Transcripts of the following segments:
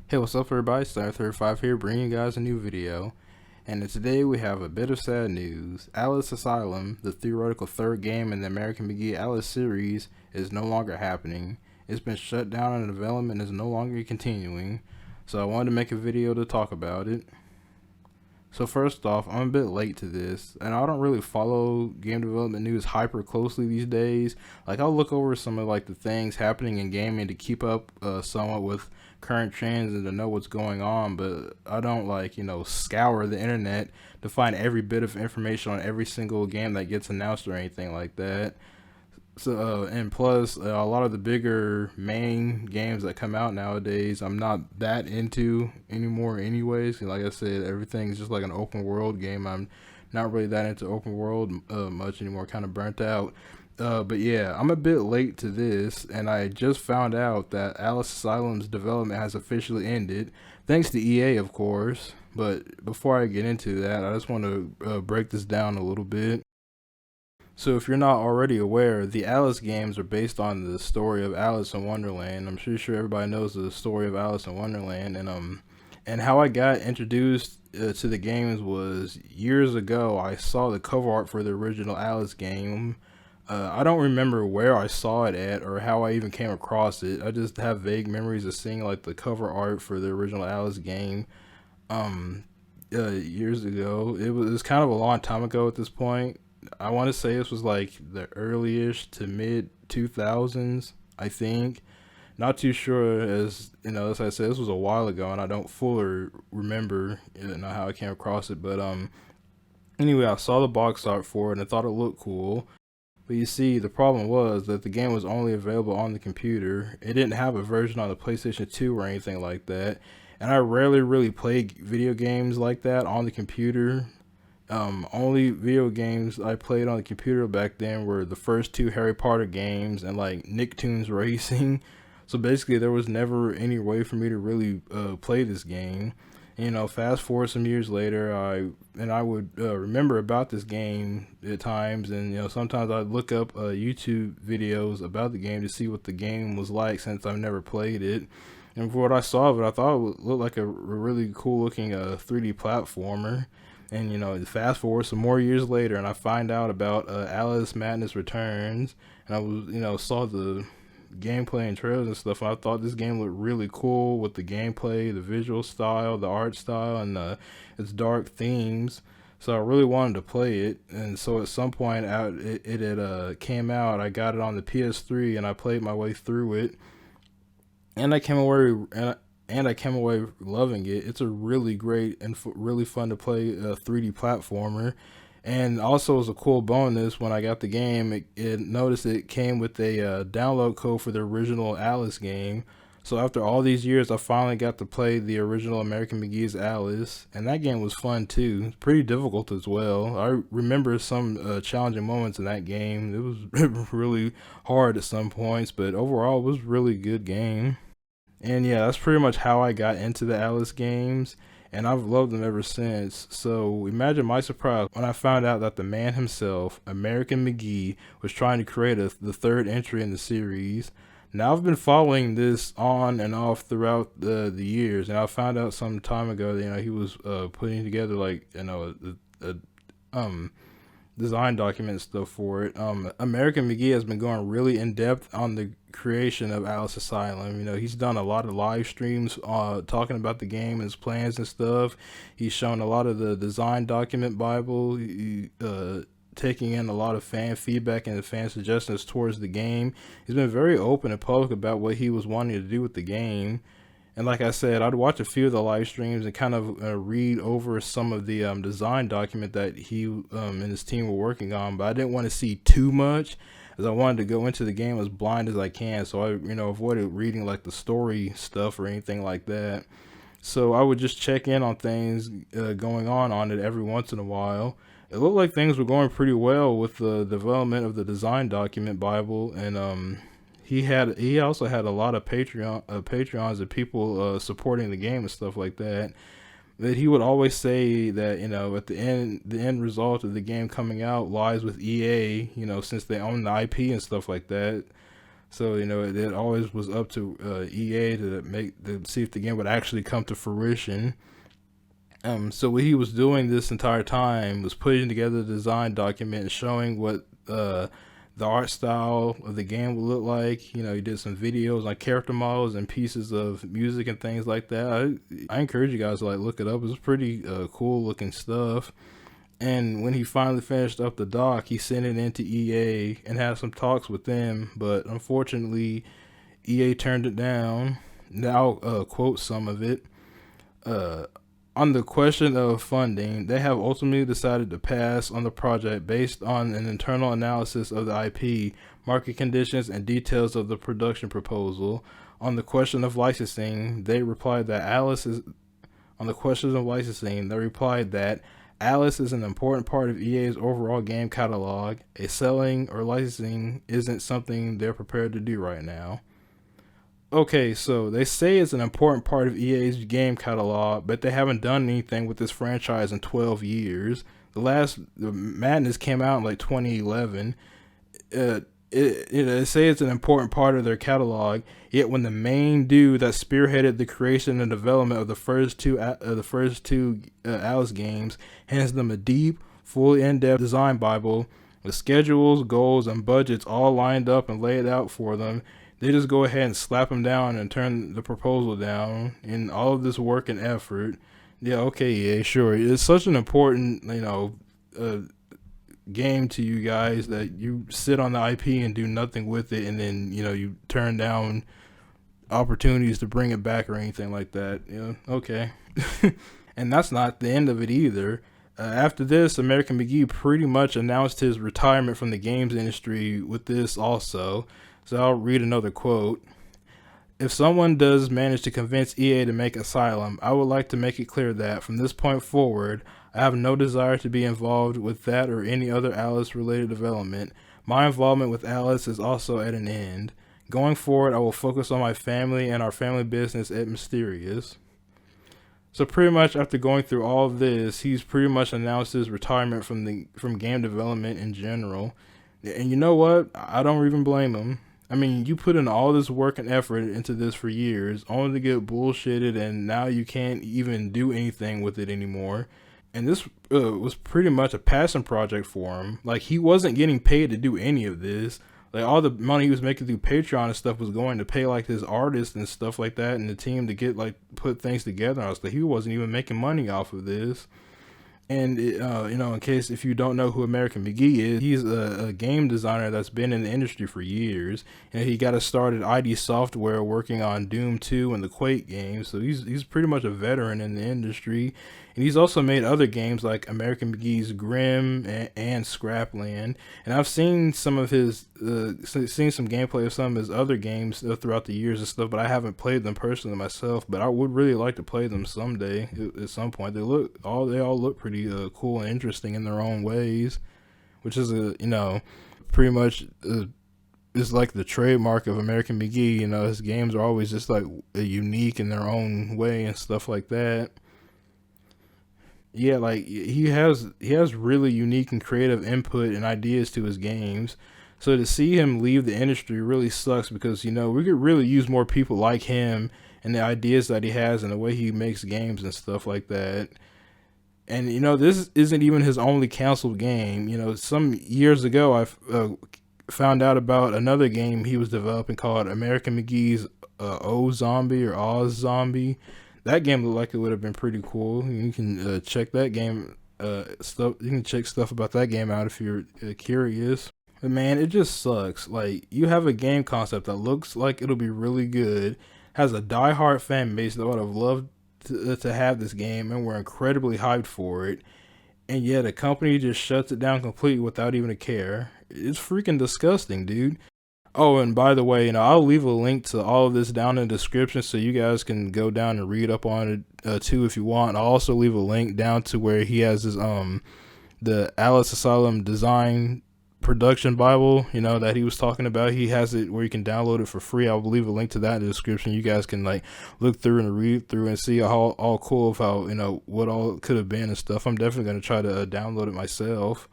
Hey, what's up everybody? Star35 here, bringing you guys a new video. And today we have a bit of sad news. Alice Asylum, the theoretical third game in the American McGee Alice series, is no longer happening. It's been shut down and development is no longer continuing. So I wanted to make a video to talk about it. So first off, I'm a bit late to this, and I don't really follow game development news hyper closely these days. Like, I'll look over some of like the things happening in gaming to keep up somewhat with current trends and to know what's going on, but I don't scour the internet to find every bit of information on every single game that gets announced or anything like that. So and plus a lot of the bigger main games that come out nowadays I'm not that into anymore anyways. Like I said, everything's just like an open world game. I'm not really that into open world much anymore, kind of burnt out. But yeah, I'm a bit late to this, and I just found out that Alice Asylum's development has officially ended, thanks to EA of course. But before I get into that, I just want to break this down a little bit. So if you're not already aware, the Alice games are based on the story of Alice in Wonderland. I'm pretty sure everybody knows the story of Alice in Wonderland, and how I got introduced to the games was years ago. I saw the cover art for the original Alice game. I don't remember where I saw it at or how I even came across it. I just have vague memories of seeing like the cover art for the original Alice game years ago. It was kind of a long time ago at this point. I want to say this was like the early-ish to mid 2000s, I think. Not too sure, as you know, as I said, this was a while ago, and I don't fully remember how I came across it. But anyway, I saw the box art for it and I thought it looked cool. But you see, the problem was that the game was only available on the computer. It didn't have a version on the PlayStation 2 or anything like that. And I rarely really played video games like that on the computer. Only video games I played on the computer back then were the first two Harry Potter games and like Nicktoons Racing. So basically, there was never any way for me to really play this game. Fast forward some years later, I would remember about this game at times, and sometimes I'd look up YouTube videos about the game to see what the game was like since I've never played it. And for what I saw of it, I thought it would look like a really cool looking 3D platformer. And fast forward some more years later, and I find out about Alice Madness Returns, and I was saw the gameplay and trailers and stuff, and I thought this game looked really cool with the gameplay, the visual style, the art style, and its dark themes. So I really wanted to play it, and so at some point it had came out. I got it on the PS3, and I played my way through it, and I came away loving it. It's a really great and really fun to play 3D platformer. And also, as a cool bonus, when I got the game, it noticed it came with a download code for the original Alice game. So after all these years, I finally got to play the original American McGee's Alice, and that game was fun too. Pretty difficult as well. I remember some challenging moments in that game. It was really hard at some points, but overall, it was a really good game. And yeah, that's pretty much how I got into the Alice games, and I've loved them ever since. So imagine my surprise when I found out that the man himself, American McGee, was trying to create the third entry in the series. Now I've been following this on and off throughout the years, and I found out some time ago that he was putting together like a design document and stuff for it. American McGee has been going really in depth on the creation of Alice Asylum. He's done a lot of live streams talking about the game and his plans and stuff. He's shown a lot of the design document Bible, taking in a lot of fan feedback and fan suggestions towards the game. He's been very open and public about what he was wanting to do with the game. And like I said, I'd watch a few of the live streams and kind of read over some of the design document that he and his team were working on, but I didn't want to see too much, as I wanted to go into the game as blind as I can. So I, avoided reading like the story stuff or anything like that. So I would just check in on things going on it every once in a while. It looked like things were going pretty well with the development of the design document Bible, and he also had a lot of Patreons of people supporting the game and stuff like that. That he would always say that at the end result of the game coming out lies with EA, since they own the IP and stuff like that. So it always was up to EA to see if the game would actually come to fruition. So what he was doing this entire time was putting together the design document and showing what the art style of the game would look like. He did some videos on character models and pieces of music and things like that. I encourage you guys to look it up. It's pretty cool looking stuff. And when he finally finished up the doc, he sent it into EA and had some talks with them. But unfortunately, EA turned it down. Now I'll quote some of it. On the question of funding, they have ultimately decided to pass on the project based on an internal analysis of the IP, market conditions, and details of the production proposal. On the question of licensing, they replied that Alice is an important part of EA's overall game catalog. A selling or licensing isn't something they're prepared to do right now. Okay, so they say it's an important part of EA's game catalog, but they haven't done anything with this franchise in 12 years. The Madness came out in 2011. They say it's an important part of their catalog, yet when the main dude that spearheaded the creation and development of the first two Alice games hands them a deep, fully in-depth design bible with schedules, goals, and budgets all lined up and laid out for them, they just go ahead and slap them down and turn the proposal down in all of this work and effort. Yeah, okay, yeah, sure. It's such an important, game to you guys that you sit on the IP and do nothing with it, and then you turn down opportunities to bring it back or anything like that. Okay. And that's not the end of it either. After this, American McGee pretty much announced his retirement from the games industry with this also. So I'll read another quote. If someone does manage to convince EA to make Asylum, I would like to make it clear that, from this point forward, I have no desire to be involved with that or any other Alice-related development. My involvement with Alice is also at an end. Going forward, I will focus on my family and our family business at Mysterious. So pretty much after going through all of this, he's pretty much announced his retirement from game development in general. And you know what? I don't even blame him. I mean, you put in all this work and effort into this for years, only to get bullshitted, and now you can't even do anything with it anymore. And this was pretty much a passion project for him. He wasn't getting paid to do any of this. All the money he was making through Patreon and stuff was going to pay his artists and stuff like that, and the team to get put things together. I was he wasn't even making money off of this. And in case if you don't know who American McGee is, he's a game designer that's been in the industry for years. And he got us started ID Software working on Doom 2 and the Quake games. So he's pretty much a veteran in the industry. And he's also made other games like American McGee's Grimm and Scrapland. And I've seen some of his seen some gameplay of some of his other games throughout the years and stuff, but I haven't played them personally myself. But I would really like to play them someday at some point. They all look pretty cool and interesting in their own ways, which is pretty much is the trademark of American McGee. His games are always just unique in their own way and stuff like that. Yeah, he has really unique and creative input and ideas to his games. So to see him leave the industry really sucks because we could really use more people like him and the ideas that he has and the way he makes games and stuff like that. And this isn't even his only canceled game. Some years ago I found out about another game he was developing called American McGee's Zombie or Oz Zombie. That game looked like it would have been pretty cool. You can check that game stuff. You can check stuff about that game out if you're curious. But man, it just sucks. You have a game concept that looks like it'll be really good, has a diehard fan base that would have loved to have this game, and we're incredibly hyped for it. And yet a company just shuts it down completely without even a care. It's freaking disgusting, dude. Oh, and by the way, I'll leave a link to all of this down in the description so you guys can go down and read up on it too if you want. I'll also leave a link down to where he has his the Alice Asylum design production bible, that he was talking about. He has it where you can download it for free. I'll leave a link to that in the description. You guys can look through and read through and see how all cool of how what all could have been and stuff. I'm definitely going to try to download it myself.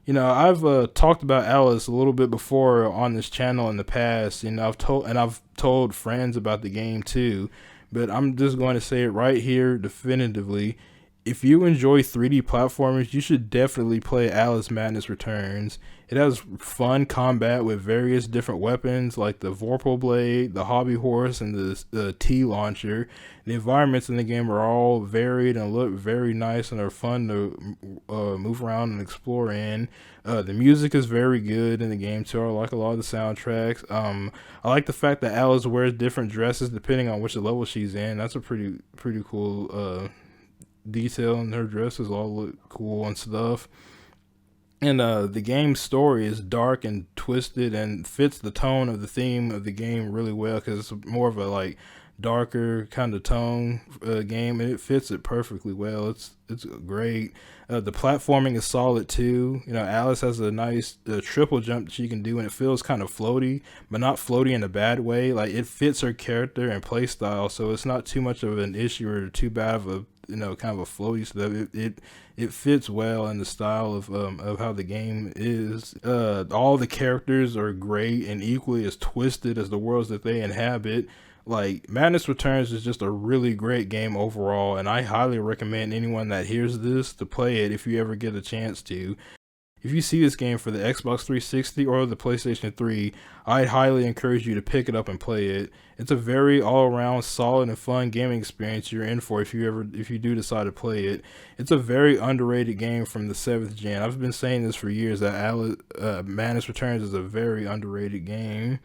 I've talked about Alice a little bit before on this channel in the past. I've told friends about the game too, but I'm just going to say it right here definitively. If you enjoy 3D platformers, you should definitely play Alice Madness Returns. It has fun combat with various different weapons like the Vorpal Blade, the Hobby Horse, and the T Launcher. The environments in the game are all varied and look very nice and are fun to move around and explore in. The music is very good in the game too. I like a lot of the soundtracks. I like the fact that Alice wears different dresses depending on which level she's in. That's a pretty cool detail, and her dresses all look cool and stuff. And the game's story is dark and twisted and fits the tone of the theme of the game really well, because it's more of a like darker kind of tone game, and it fits it perfectly well. It's great. The platforming is solid too. Alice has a nice triple jump that she can do, and it feels kind of floaty, but not floaty in a bad way. Like, it fits her character and play style, so it's not too much of an issue or too bad of a kind of a floaty stuff. It fits well in the style of how the game is. All the characters are great and equally as twisted as the worlds that they inhabit. Like, Madness Returns is just a really great game overall, and I highly recommend anyone that hears this to play it if you ever get a chance to. If you see this game for the Xbox 360 or the PlayStation 3, I'd highly encourage you to pick it up and play it. It's a very all-around solid and fun gaming experience you're in for if you do decide to play it. It's a very underrated game from the 7th gen. I've been saying this for years, that Madness Returns is a very underrated game.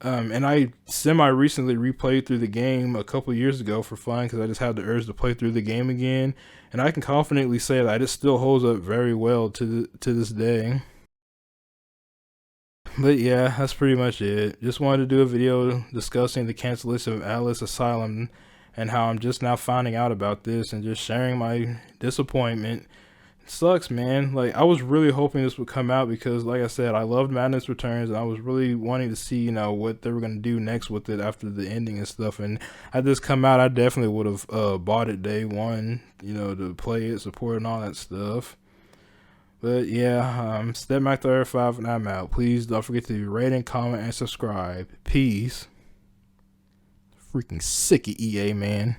And I recently replayed through the game a couple years ago for fun, because I just had the urge to play through the game again, and I can confidently say that it still holds up very well to this day. But yeah, that's pretty much it. Just wanted to do a video discussing the cancellation of Alice Asylum and how I'm just now finding out about this and just sharing my disappointment. Sucks, man. Like, I was really hoping this would come out because, like I said, I loved Madness Returns, and I was really wanting to see what they were going to do next with it after the ending and stuff. And had this come out, I definitely would have bought it day one, to play it, support it, and all that stuff. But yeah, Step Back to Earth 5, and I'm out. Please don't forget to rate and comment and subscribe. Peace. Freaking sick of EA, man.